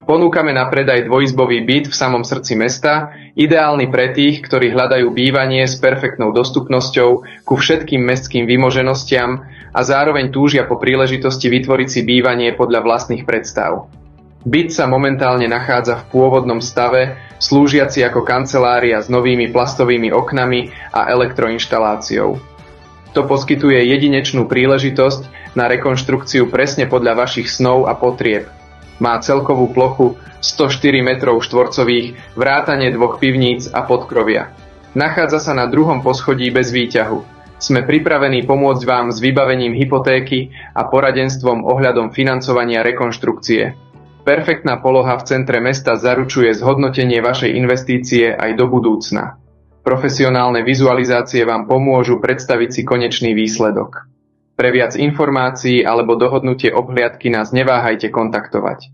Ponúkame na predaj dvojizbový byt v samom srdci mesta, ideálny pre tých, ktorí hľadajú bývanie s perfektnou dostupnosťou ku všetkým mestským vymoženostiam a zároveň túžia po príležitosti vytvoriť si bývanie podľa vlastných predstav. Byt sa momentálne nachádza v pôvodnom stave, slúžiaci ako kancelária s novými plastovými oknami a elektroinštaláciou. To poskytuje jedinečnú príležitosť na rekonštrukciu presne podľa vašich snov a potrieb. Má celkovú plochu 104 metrov štvorcových, vrátane 2 pivníc a podkrovia. Nachádza sa na 2. poschodí bez výťahu. Sme pripravení pomôcť vám s vybavením hypotéky a poradenstvom ohľadom financovania rekonštrukcie. Perfektná poloha v centre mesta zaručuje zhodnotenie vašej investície aj do budúcna. Profesionálne vizualizácie vám pomôžu predstaviť si konečný výsledok. Pre viac informácií alebo dohodnutie obhliadky nás neváhajte kontaktovať.